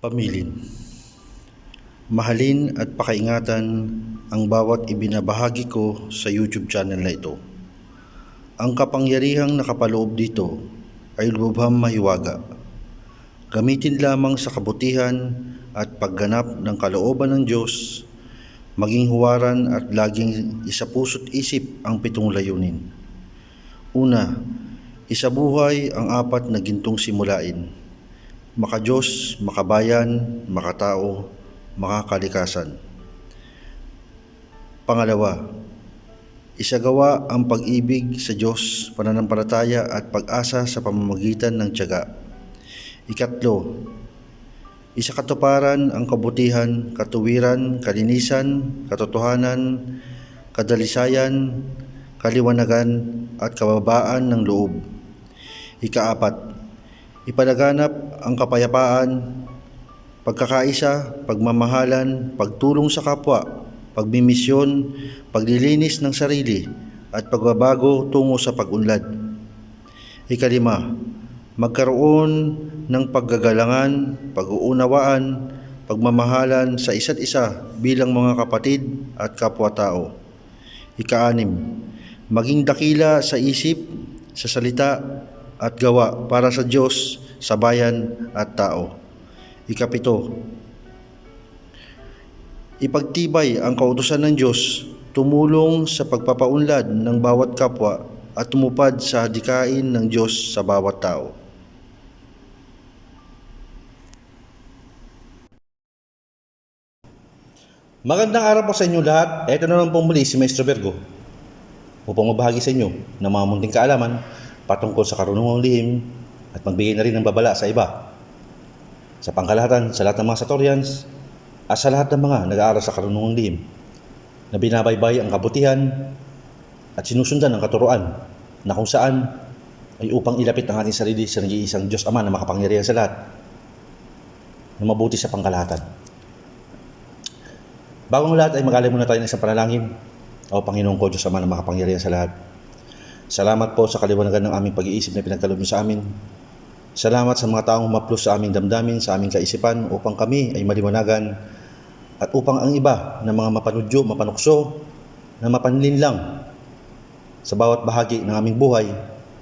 Pamilin. Mahalin at pakaingatan ang bawat ibinabahagi ko sa YouTube channel na ito. Ang kapangyarihang nakapaloob dito ay lubhang mahiwaga. Gamitin lamang sa kabutihan at pagganap ng kalooban ng Diyos, maging huwaran at laging isapuso't isip ang 7 layunin. Una, isabuhay ang 4 na gintong simulain: maka-Diyos, makabayan, makatao, makakalikasan. Pangalawa, isagawa ang pag-ibig sa Diyos, pananampalataya at pag-asa sa pamamagitan ng tiyaga. Ikatlo, isakatuparan ang kabutihan, katuwiran, kalinisan, katotohanan, kadalisayan, kaliwanagan at kababaan ng loob. Ikaapat, ipalaganap ang kapayapaan, pagkakaisa, pagmamahalan, pagtulong sa kapwa, pagmimisyon, paglilinis ng sarili, at pagbabago tungo sa pag-unlad. Ikalima, magkaroon ng paggagalangan, pag-uunawaan, pagmamahalan sa isa't isa bilang mga kapatid at kapwa-tao. Ika-6, maging dakila sa isip, sa salita at gawa para sa Diyos, sa bayan at tao. Ika-7, ipagtibay ang kautusan ng Diyos, tumulong sa pagpapaunlad ng bawat kapwa at tumupad sa hadikain ng Diyos sa bawat tao. Magandang araw po sa inyo lahat. Ito na lang po muli si Maestro Virgo upang mabahagi sa inyo ng mga munting kaalaman patungkol sa karunungang lihim at magbigay na rin ng babala sa iba. Sa pangkalahatan, sa lahat ng mga Satorians at sa lahat ng mga nag-aaral sa karunungang lihim na binabaybay ang kabutihan at sinusundan ang katuruan na kung saan ay upang ilapit ang ating sarili sa nag-iisang Diyos Ama na makapangyarihan sa lahat na mabuti sa pangkalahatan. Bago ang lahat ay mag-alay muna tayo ng isang panalangin. O Panginoong ko, Diyos Ama na makapangyarihan sa lahat, salamat po sa kaliwanagan ng aming pag-iisip na pinagkaloob niyo sa amin. Salamat sa mga taong humaplos sa aming damdamin, sa aming kaisipan upang kami ay maliwanagan at upang ang iba na mga mapanudyo, mapanukso, na mapanlinlang sa bawat bahagi ng aming buhay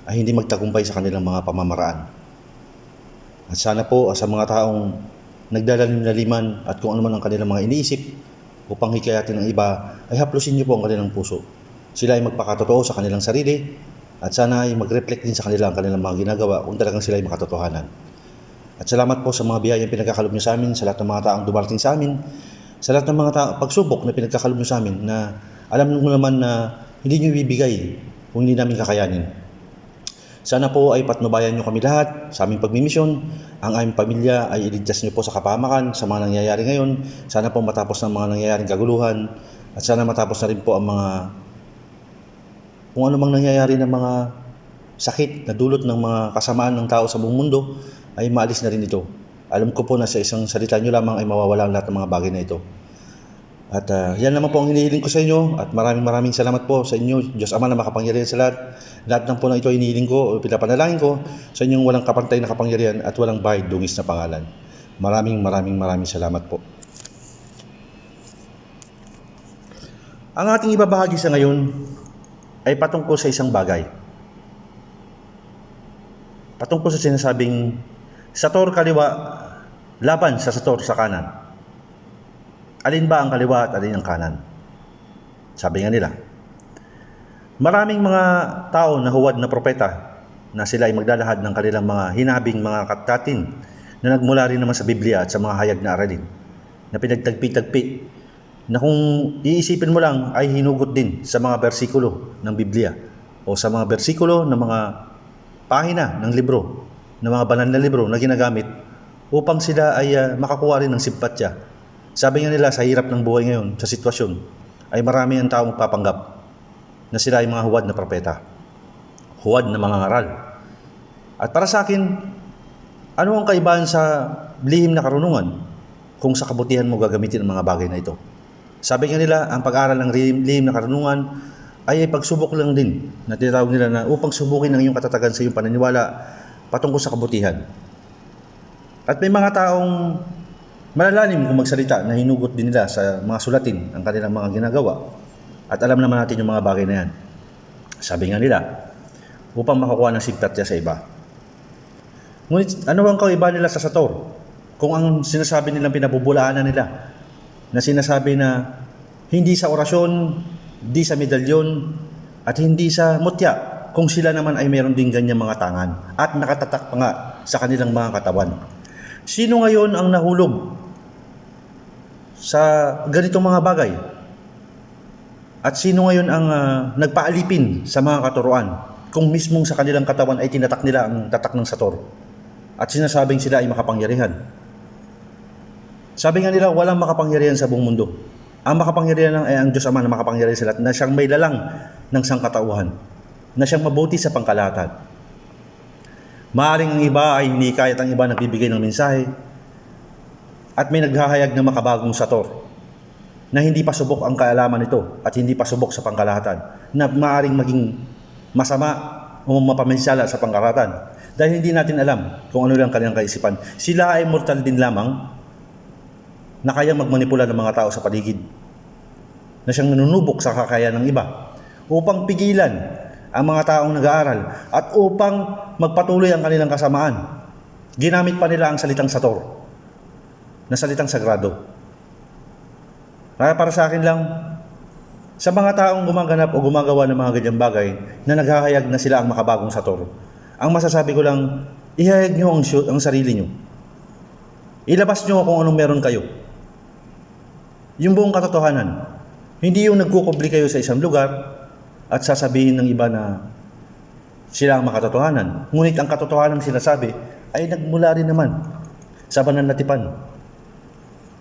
ay hindi magtagumpay sa kanilang mga pamamaraan. At sana po sa mga taong nagdalalim-laliman at kung ano man ang kanilang mga iniisip upang hikayatin ng iba, ay haplusin niyo po ang kanilang puso. Sila ay magpakatotoo sa kanilang sarili at sana ay mag-reflect din sa kanilang mga ginagawa kung talagang sila ay makatotohanan. At salamat po sa mga biyayang pinagkakalob niyo sa amin, sa lahat ng mga taong dumarating sa amin, sa lahat ng mga pagsubok na pinagkakalob niyo sa amin na alam mo naman na hindi niyo ibibigay kung hindi namin kakayanin. Sana po ay patnubayan niyo kami lahat sa aming pagmimisyon. Ang aming pamilya ay iligtas niyo po sa kapahamakan, sa mga nangyayari ngayon. Sana po matapos ng mga nangyayaring kaguluhan at sana matapos na rin po ang mga kung ano mang nangyayari ng mga sakit na dulot ng mga kasamaan ng tao sa buong mundo ay maalis na rin ito. Alam ko po na sa isang salita niyo lamang ay mawawala ang lahat ng mga bagay na ito. At yan naman po ang hinihiling ko sa inyo at maraming salamat po sa inyo, Diyos Ama na makapangyarihan sa lahat. Lahat ng po na ito hinihiling ko o pinapanalangin ko sa inyong walang kapantay na kapangyarihan at walang bahid dungis na pangalan. Maraming salamat po. Ang ating ibabahagi sa ngayon ay patungkol sa isang bagay. Patungkol sa sinasabing Sator kaliwa laban sa Sator sa kanan. Alin ba ang kaliwa at alin ang kanan? Sabi nga nila, maraming mga tao na huwad na propeta na sila ay maglalahad ng kanilang mga hinabing mga katatin na nagmula rin naman sa Biblia at sa mga hayag na aralin na pinagtagpi-tagpi na kung iisipin mo lang ay hinugot din sa mga bersikulo ng Biblia o sa mga bersikulo ng mga pahina ng libro, ng mga banal na libro na ginagamit upang sila ay makakuha rin ng simpatya. Sabi nga nila sa hirap ng buhay ngayon, sa sitwasyon, ay marami ang taong magpapanggap na sila ay mga huwad na propeta, huwad na mga ngaral. At para sa akin, ano ang kaibahan sa lihim na karunungan kung sa kabutihan mo gagamitin ang mga bagay na ito? Sabi nga nila, ang pag-aaral ng lihim na karunungan ay pagsubok lang din na tinatawag nila na upang subukin ang iyong katatagan sa iyong paniniwala patungkol sa kabutihan. At may mga taong Malalalim kung magsalita na hinugot din nila sa mga sulatin ang kanilang mga ginagawa. At alam naman natin yung mga bagay na yan. Sabi nga nila, upang makakuha ng simpatya sa iba. Ngunit ano ang kaiba nila sa Sator? Kung ang sinasabi nilang pinabubulaanan nila, na sinasabi na hindi sa orasyon, hindi sa medalyon, at hindi sa mutya, kung sila naman ay meron din ganyan mga tangan at nakatatak pa nga sa kanilang mga katawan. Sino ngayon ang nahulog sa ganitong mga bagay? At sino ngayon ang nagpaalipin sa mga katuruan kung mismong sa kanilang katawan ay tinatak nila ang tatak ng Sator at sinasabing sila ay makapangyarihan? Sabi nga nila, walang makapangyarihan sa buong mundo. Ang makapangyarihan lang ay ang Diyos Ama na makapangyarihan sa lahat, na siyang may lalang ng sangkatauhan, na siyang mabuti sa pangkalahatan. Maaaring ang iba ay hinikayat ang iba nagbibigay ng mensahe at may naghahayag ng makabagong Sator na hindi pa subok ang kaalaman nito at hindi pa subok sa pangkalahatan, na maaaring maging masama o mapaminsala sa pangkalahatan dahil hindi natin alam kung ano lang kanilang kaisipan. Sila ay mortal din lamang na kayang magmanipula ng mga tao sa paligid, na siyang nanunubok sa kakayahan ng iba upang pigilan ang mga taong nag-aaral at upang magpatuloy ang kanilang kasamaan. Ginamit pa nila ang salitang Sator na salitang sagrado. Kaya para sa akin lang, sa mga taong gumaganap o gumagawa ng mga ganyang bagay na naghahayag na sila ang makabagong Sator, ang masasabi ko lang, ihayag nyo ang sarili nyo. Ilabas nyo kung anong meron kayo. Yung buong katotohanan. Hindi yung nagkukubli kayo sa isang lugar at sasabihin ng iba na sila ang makatotohanan. Ngunit ang katotohanan sinasabi ay nagmula rin naman sa pananatipan.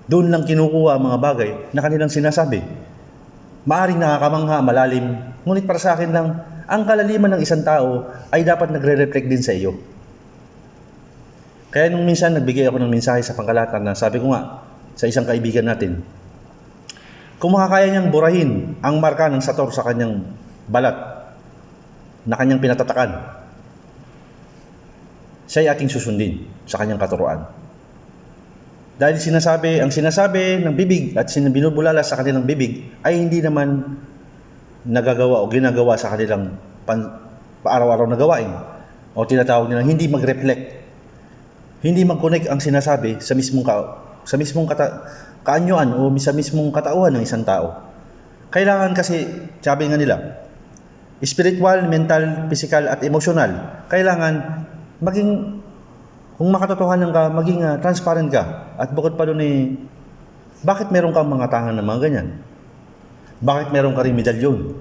Doon lang kinukuha ang mga bagay na kanilang sinasabi. Maaring nakakamangha, malalim. Ngunit para sa akin lang, ang kalaliman ng isang tao ay dapat nagre-reflect din sa iyo. Kaya nung minsan nagbigay ako ng mensahe sa pangkalahatan na sabi ko nga sa isang kaibigan natin, kung makakaya niyang burahin ang marka ng Sator sa kanyang balat na kanyang pinatatakan, siya ay ating susundin sa kanyang katuruan. Dahil ang sinasabi ng bibig at binubulala sa kanilang bibig ay hindi naman nagagawa o ginagawa sa kanilang paaraw-araw na gawain o tinatawag nilang hindi mag-reflect. Hindi mag-connect ang sinasabi sa mismong kaanyuan o sa mismong katauhan ng isang tao. Kailangan kasi, sabi nga nila, spiritual, mental, physical at emotional. Kailangan maging, kung makatotohanan ka, maging transparent ka. At bukod pa doon bakit meron kang mga tangan ng mga ganyan? Bakit meron ka rin medalyon?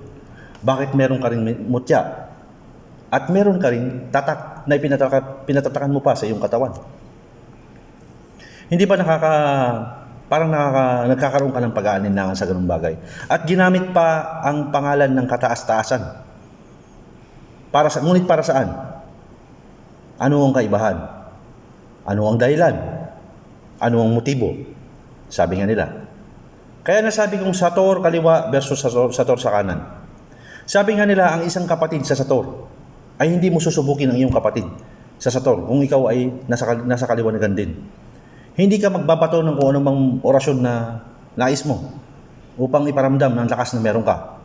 Bakit meron ka rin mutya? At meron ka rin tatak na pinatatakan mo pa sa iyong katawan. Hindi ba nagkakaroon ka ng pag-aalinlangan sa ganung bagay? At ginamit pa ang pangalan ng kataas-taasan. Ngunit para saan? Ano ang kaibahan? Ano ang dahilan? Ano ang motibo? Sabi nga nila. Kaya nasabi kong Sator kaliwa versus Sator sa kanan. Sabi nga nila, ang isang kapatid sa Sator ay hindi mo susubukin ang iyong kapatid sa Sator kung ikaw ay nasa kaliwanagan din. Hindi ka magbabato ng kung anumang orasyon na nais mo upang iparamdam ng lakas na meron ka.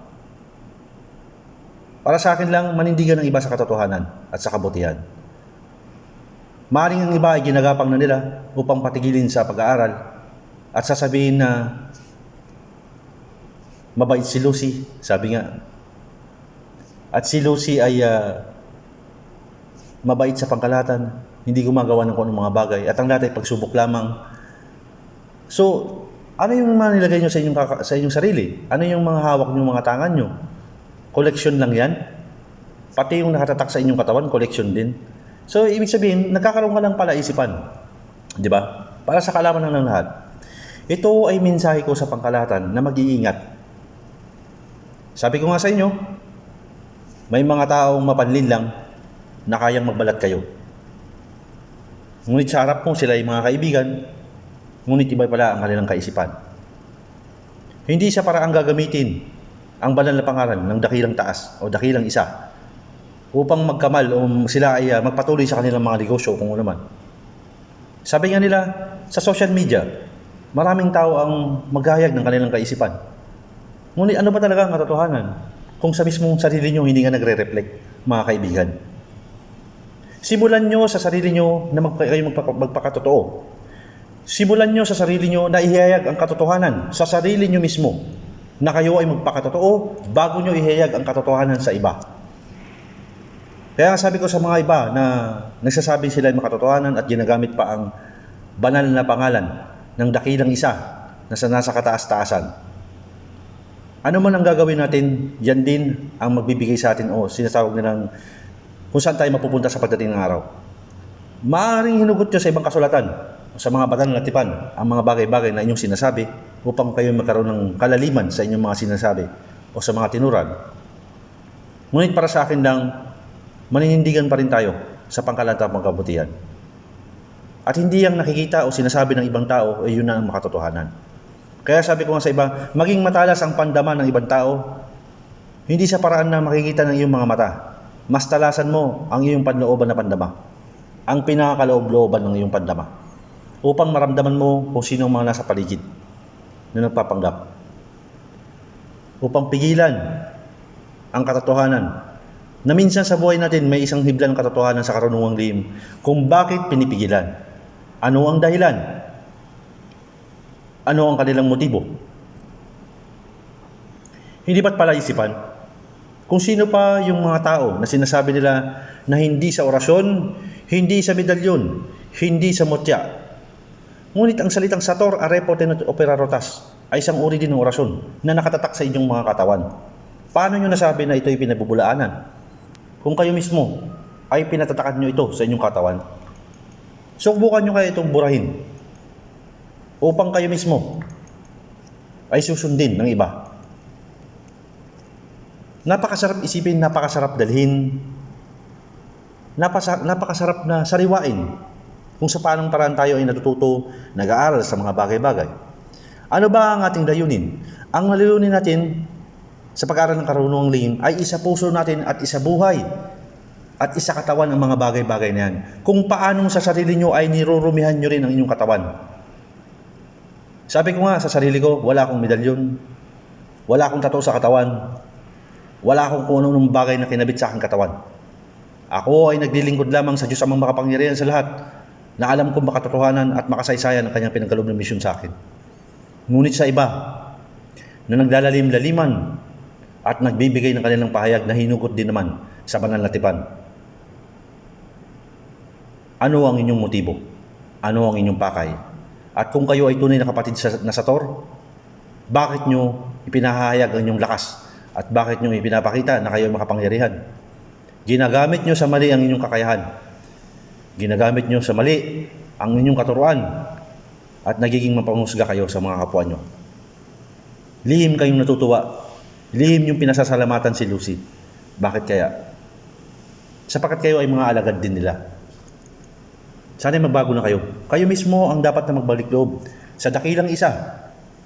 Para sa akin lang, manindigan ng iba sa katotohanan at sa kabutihan. Maaaring ang iba ay ginagapang na nila upang patigilin sa pag-aaral at sasabihin na mabait si Lucy, sabi nga. At si Lucy ay mabait sa pangkalahatan, hindi gumagawa ng kung anong mga bagay, at ang lahat ay pagsubok lamang. So, ano yung mga nilagay nyo sa inyong sarili? Ano yung mga hawak nyo, mga tangan nyo? Collection lang yan? Pati yung nakatatak sa inyong katawan, collection din. So, ibig sabihin, nagkakaroon ka ng palaisipan. Di ba? Para sa kaalaman ng lahat. Ito ay mensahe ko sa pangkalahatan na mag-iingat. Sabi ko nga sa inyo, may mga taong mapanlin lang na kayang magbalat kayo. Ngunit sa harap mo sila ay mga kaibigan, ngunit iba pala ang kanilang kaisipan. Hindi siya para ang gagamitin ang banal na pangalan ng dakilang taas o dakilang isa upang magkamal o sila ay magpatuloy sa kanilang mga negosyo kung ano man. Sabi nga nila, sa social media, Maraming tao ang maghahayag ng kanilang kaisipan. Ngunit ano ba talaga ang katotohanan kung sa mismong sarili nyo hindi nga nagre-reflect, mga kaibigan? Simulan nyo sa sarili nyo na kayo magpakatotoo. Simulan nyo sa sarili nyo na ihayag ang katotohanan sa sarili nyo mismo na kayo ay magpakatotoo bago nyo ihayag ang katotohanan sa iba. Kaya sabi ko sa mga iba na nagsasabi sila ay makatotohanan at ginagamit pa ang banal na pangalan ng dakilang isa na nasa kataas-taasan. Ano man ang gagawin natin, yan din ang magbibigay sa atin o sinasawag nilang kung saan tayo mapupunta sa pagdating ng araw. Maaaring hinugot nyo sa ibang kasulatan o sa mga banal na tipan ang mga bagay-bagay na inyong sinasabi upang kayo magkaroon ng kalaliman sa inyong mga sinasabi o sa mga tinuran. Ngunit para sa akin lang, maninindigan pa rin tayo sa pangkalantang pagkabutihan. At hindi ang nakikita o sinasabi ng ibang tao ay yun na ang makatotohanan. Kaya sabi ko nga sa iba, maging matalas ang pandaman ng ibang tao, hindi sa paraan na makikita ng iyong mga mata. Mas talasan mo ang iyong panlooban na pandama, ang pinakakaloob-looban ng iyong pandama, upang maramdaman mo kung sino ang mga nasa paligid na nagpapanggap. Upang pigilan ang katotohanan na minsan sa buhay natin may isang hibla ng katotohanan sa karunungang lihim kung bakit pinipigilan. Ano ang dahilan? Ano ang kanilang motibo? Hindi ba't pala isipan kung sino pa yung mga tao na sinasabi nila na hindi sa orasyon, hindi sa medalyon, hindi sa mutya. Ngunit ang salitang sator, arepo, tenot, opera, rotas ay isang uri din ng orasyon na nakatatak sa inyong mga katawan. Paano nyo nasabi na ito'y pinabubulaanan kung kayo mismo ay pinatatakan nyo ito sa inyong katawan? Subukan nyo kaya itong burahin upang kayo mismo ay susundin ng iba. Napakasarap isipin, napakasarap dalhin, napakasarap na sariwain kung sa paanong paraan tayo ay natututo, nag-aaral sa mga bagay-bagay. Ano ba ang ating layunin? Ang layunin natin sa pag-aaral ng karunungang lihim ay isa puso natin at isa buhay at isa katawan ang mga bagay-bagay na yan. Kung paanong sa sarili nyo ay nirurumihan nyo rin ang inyong katawan. Sabi ko nga sa sarili ko, wala akong medalyon, wala akong tattoo sa katawan, wala akong kung anong bagay na kinabit sa aking katawan. Ako ay naglilingkod lamang sa Diyos amang makapangyarihan sa lahat na alam kong makatotohanan at makasaysayan ang kanyang pinagkaloob ng misyon sa akin. Ngunit sa iba na naglalalim-laliman at nagbibigay ng kanilang pahayag na hinugot din naman sa banal na tipan. Ano ang inyong motibo? Ano ang inyong pakay? At kung kayo ay tunay na kapatid na sator, bakit nyo ipinahahayag ang inyong lakas? At bakit nyo ipinapakita na kayo makapangyarihan? Ginagamit nyo sa mali ang inyong kakayahan. Ginagamit nyo sa mali ang inyong katuruan. At nagiging mapanghusga kayo sa mga kapwa nyo. Lihim kayong natutuwa. Lihim yung pinasasalamatan si Lucy. Bakit kaya? Sapagkat kayo ay mga alagad din nila. Sana'y magbago na kayo. Kayo mismo ang dapat na magbalik loob sa dakilang isa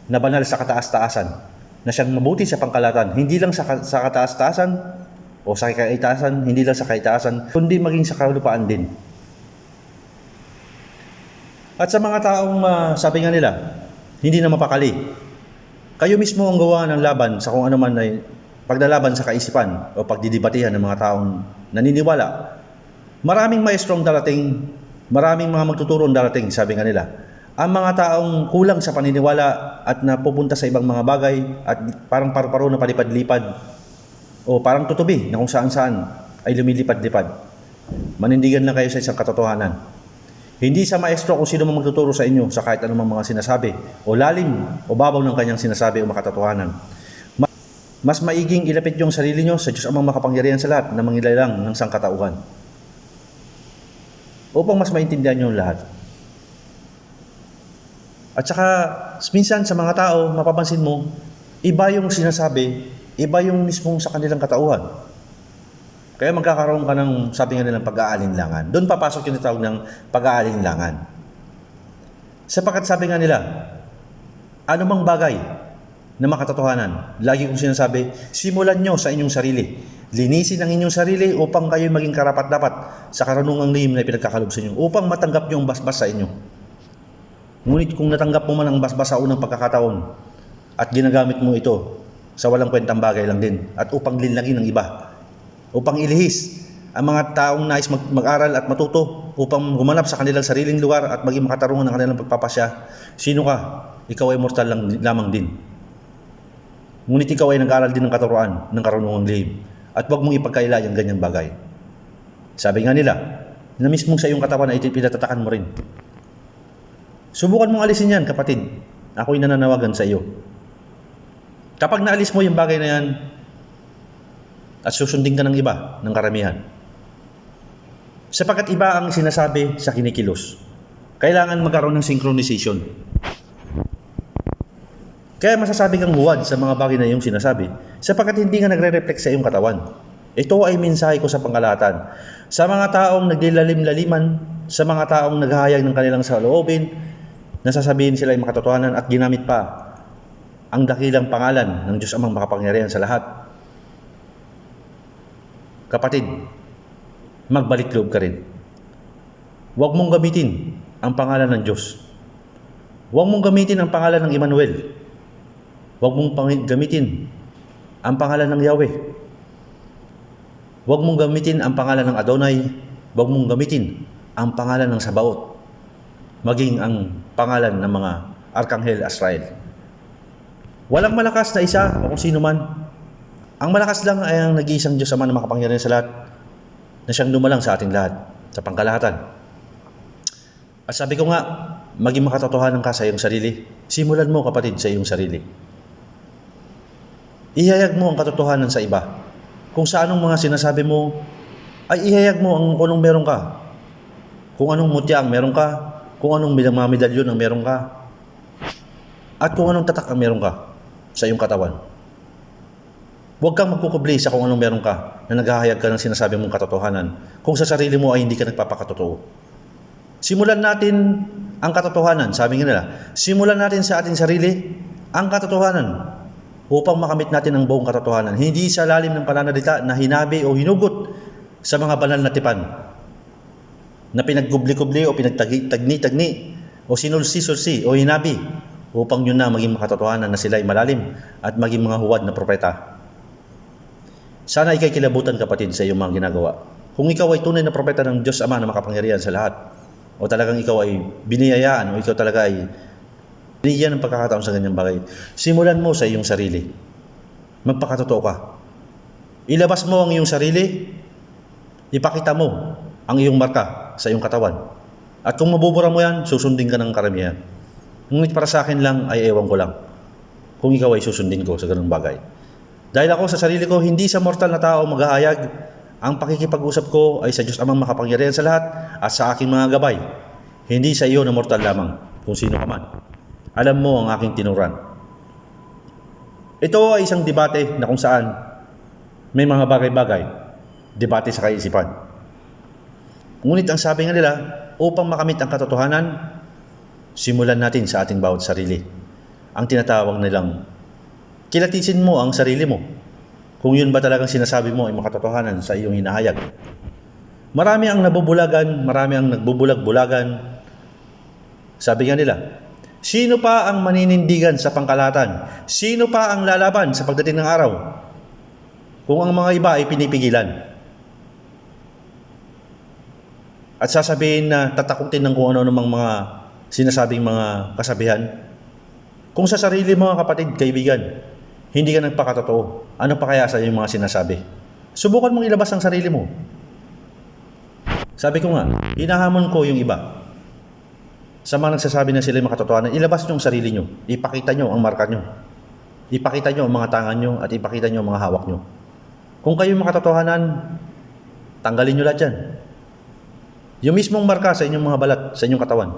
na banal sa kataas-taasan na siyang mabuti sa pangkalatan, hindi lang sa kataas-taasan o sa kaitaasan, hindi lang sa kaitaasan, kundi maging sa kalupaan din. At sa mga taong sabi nga nila, hindi na mapakali, kayo mismo ang gawa ng laban sa kung ano man ay paglalaban sa kaisipan o pagdidibatihan ng mga taong naniniwala. Maraming maestrong darating, maraming mga magtuturong darating, sabi nga nila. Ang mga taong kulang sa paniniwala at napupunta sa ibang mga bagay at parang paru-paro na palipad-lipad o parang tutubi na kung saan-saan ay lumilipad-lipad. Manindigan lang kayo sa isang katotohanan. Hindi sa maestro kung sino man magtuturo sa inyo sa kahit anumang mga sinasabi o lalim o babaw ng kanyang sinasabi o makatotohanan. Mas maiging ilapit yung sarili nyo sa Diyos amang makapangyarihan sa lahat na mangilalang ng sangkatauhan upang mas maintindihan nyo lahat. At saka, minsan sa mga tao, mapapansin mo, iba yung sinasabi, iba yung mismong sa kanilang katauhan. Kaya magkakaroon ka ng, sabi nga nilang, pag-aalinlangan. Doon papasok yung tawag ng pag-aalinlangan. Sapagkat sabi nga nila, anumang bagay na makatotohanan, lagi kong sinasabi, simulan nyo sa inyong sarili. Linisin ang inyong sarili upang kayo maging karapat-dapat sa karunungang lihim na pinagkakalob sa inyo, upang matanggap nyo ang basbas sa inyo. Ngunit kung natanggap mo man ang basbas sa unang pagkakataon at ginagamit mo ito sa walang kwentang bagay lang din at upang linlangin ng iba, upang ilihis ang mga taong nais mag-aral at matuto, upang gumanap sa kanilang sariling lugar at maging makatarungan ng kanilang pagpapasya, sino ka? Ikaw ay mortal lamang din. Ngunit ikaw ay nag-aral din ng katuruan ng karunungang lihim at huwag mong ipagkaila ang ganyang bagay. Sabi nga nila, na mismong sa iyong katawan ay pinatatakan mo rin. Subukan mong alisin yan, kapatid. Ako'y nananawagan sa iyo. Kapag naalis mo yung bagay na yan at susundin ka ng iba, ng karamihan, sapagkat iba ang sinasabi sa kinikilos, kailangan magkaroon ng synchronization. Kaya masasabi kang huwad sa mga bagay na iyong sinasabi sapagkat hindi ka nagre-reflect sa iyong katawan. Ito ay mensahe ko sa pangkalahatan. Sa mga taong naglilalim-laliman, sa mga taong naghahayag ng kanilang saloobin, nasasabihin sila ay makatotohanan at ginamit pa ang dakilang pangalan ng Diyos Amang makapangyarihan sa lahat. Kapatid, magbalik loob ka rin. Huwag mong gamitin ang pangalan ng Diyos. Huwag mong gamitin ang pangalan ng Emmanuel. Huwag mong gamitin ang pangalan ng Yahweh. Huwag mong gamitin ang pangalan ng Adonai. Huwag mong gamitin ang pangalan ng Sabaoth. Maging ang pangalan ng mga Arkanghel Azrael. Walang malakas na isa o kung sino man. Ang malakas lang ay ang nag-iisang Diyos Ama na makapangyarihan sa lahat, na siyang dumalang sa ating lahat, sa pangkalahatan. At sabi ko nga, maging makatotohanan ka sa iyong sarili. Simulan mo, kapatid, sa iyong sarili. Ihayag mo ang katotohanan sa iba. Kung sa anong mga sinasabi mo, ay ihayag mo kung anong meron ka. Kung anong mutya ang meron ka, kung anong mga medalyon ang meron ka, at kung anong tatak ang meron ka sa iyong katawan. Huwag kang magkukubli sa kung anong meron ka na naghahayag ka ng sinasabi mong katotohanan kung sa sarili mo ay hindi ka nagpapakatotoo. Simulan natin ang katotohanan, sabi nga nila, simulan natin sa ating sarili ang katotohanan upang makamit natin ang buong katotohanan. Hindi sa lalim ng pananalita na hinabi o hinugot sa mga banal na tipan na pinaggubli-kubli o pinagtagni-tagni o sinulsi-sulsi o hinabi upang yun na maging makatotohanan na sila ay malalim at maging mga huwad na propeta. Sana ikay kilabutan, kapatid, sa iyong mga ginagawa. Kung ikaw ay tunay na propeta ng Diyos Ama na makapangyarihan sa lahat, o talagang ikaw ay biniyayaan, o ikaw talaga ay binigyan ng pagkakataon sa ganyang bagay, simulan mo sa iyong sarili. Magpakatotoo ka. Ilabas mo ang iyong sarili, ipakita mo ang iyong marka sa iyong katawan. At kung mabubura mo yan, susundin ka ng karamihan. Ngunit para sa akin lang ay ewan ko lang kung ikaw ay susundin ko sa ganung bagay. Dahil ako sa sarili ko, hindi sa mortal na tao maghahayag. Ang pakikipag-usap ko ay sa Diyos Amang makapangyarihan sa lahat at sa aking mga gabay. Hindi sa iyo na mortal lamang, kung sino ka man. Alam mo ang aking tinuran. Ito ay isang debate na kung saan may mga bagay-bagay, debate sa kaisipan. Ngunit ang sabi nga nila, upang makamit ang katotohanan, simulan natin sa ating bawat sarili. Ang tinatawag nilang, kilatisin mo ang sarili mo. Kung yun ba talagang sinasabi mo ay makatotohanan sa iyong hinahayag. Marami ang nabubulagan, marami ang nagbubulag-bulagan. Sabi nga nila, sino pa ang maninindigan sa pangkalahatan? Sino pa ang lalaban sa pagdating ng araw? Kung ang mga iba ay pinipigilan. At sasabihin na tatakutin ng kung ano namang mga sinasabing mga kasabihan. Kung sa sarili mga kapatid, kaibigan, hindi ka nagpakatotoo, ano pa kaya sa iyong mga sinasabi? Subukan mong ilabas ang sarili mo. Sabi ko nga, hinahamon ko yung iba. Sa mga nagsasabi na sila yung makatotohanan, ilabas nyo ang sarili nyo. Ipakita nyo ang marka nyo. Ipakita nyo ang mga tangan nyo at ipakita nyo ang mga hawak nyo. Kung kayo yung makatotohanan, tanggalin nyo lahat yan. Yung mismong marka sa inyong mga balat, sa inyong katawan.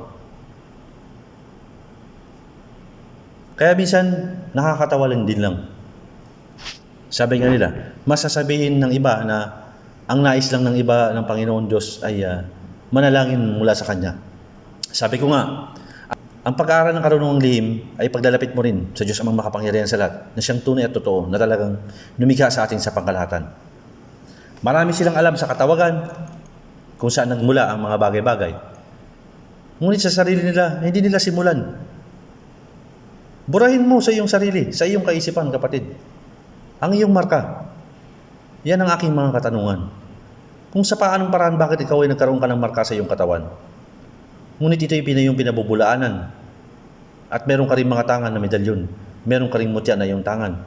Kaya minsan, nakakatawa lang din lang. Sabi nga nila, masasabihin ng iba na ang nais lang ng iba ng Panginoon Diyos ay manalangin mula sa Kanya. Sabi ko nga, ang pag-aaral ng karunungang lihim ay paglalapit mo rin sa Diyos Amang makapangyarihan sa lahat, na siyang tunay at totoo, na talagang lumikha sa atin sa pangkalahatan. Marami silang alam sa katawagan, kung saan nagmula ang mga bagay-bagay. Ngunit sa sarili nila, hindi nila simulan. Burahin mo sa iyong sarili, sa iyong kaisipan, kapatid. Ang iyong marka. Yan ang aking mga katanungan. Kung sa paanong paraan bakit ikaw ay nagkaroon ka ng marka sa iyong katawan. Ngunit ito yung pinabubulaanan. At meron ka rin mga tangan na medalyon. Meron ka rin mutya na iyong tangan.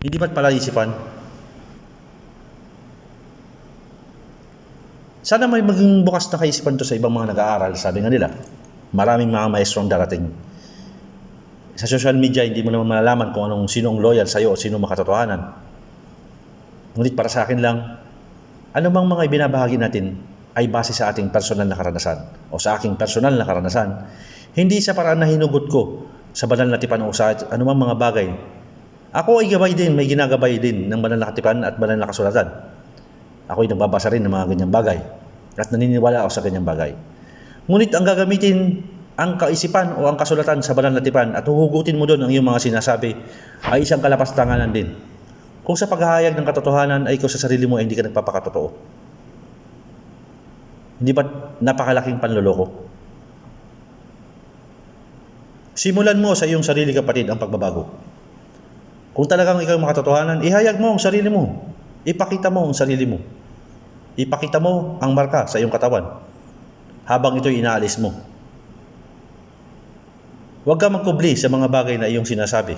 Hindi ba't pala isipan? Sana may maging bukas na kaisipan to sa ibang mga nag-aaral. Sabi nga nila, maraming mga maestrong darating. Sa social media, hindi mo naman malalaman kung sino ang loyal sa'yo o sino makatotohanan. Ngunit para sa akin lang, anumang mga ibinabahagi natin ay base sa ating personal na karanasan o sa aking personal na karanasan. Hindi sa paraan na hinugot ko sa banal na tipan o sa anumang mga bagay. Ako ay gabay din, may ginagabay din ng banal na katipan at banal na kasulatan. Ako ay nagbabasa rin ng mga ganyang bagay at naniniwala ako sa ganyang bagay. Ngunit ang gagamitin ang kaisipan o ang kasulatan sa banal na tipan at huhugutin mo doon ang iyong mga sinasabi ay isang kalapastanganan din. Kung sa paghahayag ng katotohanan ay ikaw sa sarili mo ay hindi ka nagpapakatotoo. Hindi ba napakalaking panloloko? Simulan mo sa iyong sarili, kapatid, ang pagbabago. Kung talagang ikaw ang makatotohanan, ihayag mo ang sarili mo. Ipakita mo ang sarili mo. Ipakita mo ang marka sa iyong katawan habang ito'y inaalis mo. Huwag ka magkubli sa mga bagay na iyong sinasabi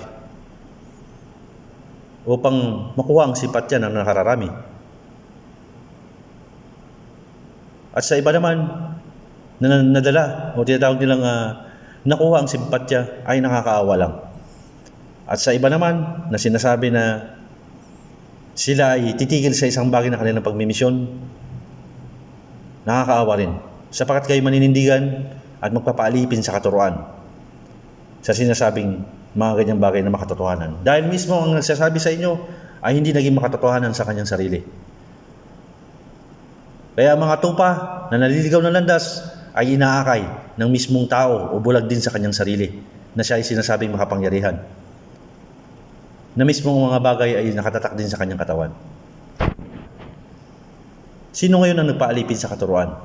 upang makuha ang simpatya ng nakararami. At sa iba naman na nadala o tinatawag nilang nakuha ang simpatya ay nakakaawa lang. At sa iba naman na sinasabi na sila ay titigil sa isang bagay na kanilang pagmimisyon, nakakaawa rin. Sapagkat kayo maninindigan at magpapaalipin sa katuruan sa sinasabing mga ganyang bagay na makatotohanan. Dahil mismo ang nagsasabi sa inyo ay hindi naging makatotohanan sa kanyang sarili. Kaya mga tupa na naliligaw ng landas ay inaakay ng mismong tao o bulag din sa kanyang sarili na siya ay sinasabing makapangyarihan. Na mismong mga bagay ay nakatatak din sa kanyang katawan. Sino ngayon ang nagpaalipin sa katuruan?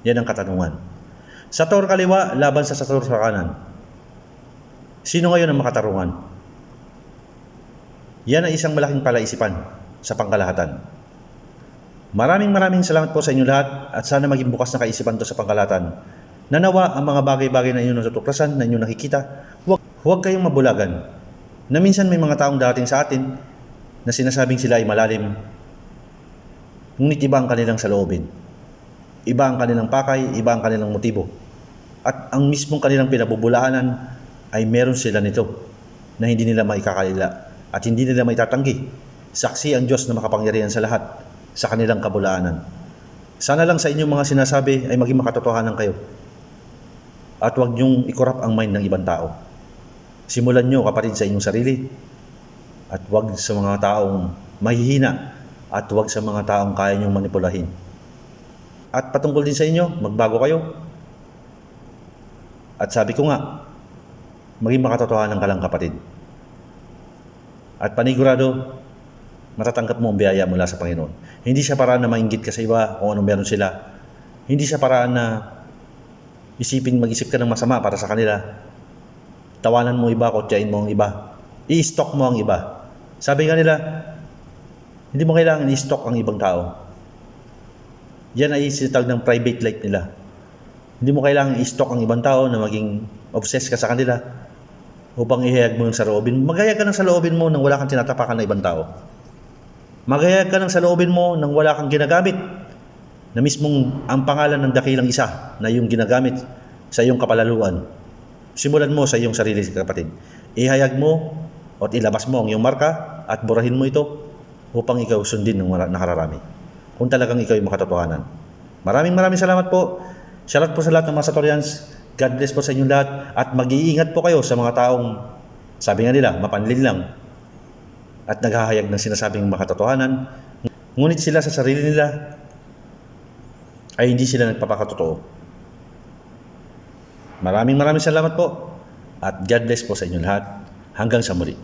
Yan ang katanungan. Sator kaliwa laban sa sator sa kanan. Sino ngayon ang makatarungan? Yan ay isang malaking palaisipan sa pangkalahatan. Maraming salamat po sa inyo lahat at sana maging bukas na kaisipan to sa pangkalahatan. Nanawa ang mga bagay-bagay na inyong natutuklasan, na inyong nakikita, huwag kayong mabulagan. Na minsan may mga taong dating sa atin na sinasabing sila ay malalim, ngunit iba ang kanilang saloobin. Iba ang kanilang pakay, iba ang kanilang motibo. At ang mismong kanilang pinabubulaanan ay meron sila nito na hindi nila maikakalila at hindi nila maitatanggi. Saksi ang Diyos na makapangyarihan sa lahat sa kanilang kabulaanan. Sana lang sa inyong mga sinasabi ay maging makatotohanan kayo. At huwag niyong ikorap ang mind ng ibang tao. Simulan niyo, kapatid, sa inyong sarili. At huwag sa mga taong mahihina at huwag sa mga taong kaya niyong manipulahin. At patungkol din sa inyo, magbago kayo. At sabi ko nga, maging makatotohanan ka lang, kapatid. At panigurado, matatanggap mo ang biyaya mula sa Panginoon. Hindi siya paraan na mainggit ka sa iba kung anong meron sila. Hindi siya paraan na mag-isip ka ng masama para sa kanila. Tawanan mo iba, kotyain mo ang iba. I-stalk mo ang iba. Sabi nga nila, hindi mo kailangan i-stalk ang ibang tao. Yan ay sinatawag ng private life nila. Hindi mo kailangan i-stalk ang ibang tao na maging obsessed ka sa kanila upang ihayag mo yung saloobin. Maghayag ka ng saloobin mo nang wala kang tinatapakan na ibang tao. Maghayag ka ng saloobin mo nang wala kang ginagamit na mismong ang pangalan ng dakilang isa na yung ginagamit sa iyong kapalaluan. Simulan mo sa iyong sarili, kapatid. Ihayag mo at ilabas mo ang iyong marka at burahin mo ito upang ikaw sundin ng nakararami. Kung talagang ikaw ay makatotohanan. Maraming salamat po. Shoutout po sa lahat ng mga Satorians. God bless po sa inyong lahat at mag-iingat po kayo sa mga taong, sabi nga nila, mapanlin lang at naghahayag ng sinasabing makatotohanan, ngunit sila sa sarili nila ay hindi sila nagpapakatotoo. Maraming salamat po at God bless po sa inyong lahat. Hanggang sa muli.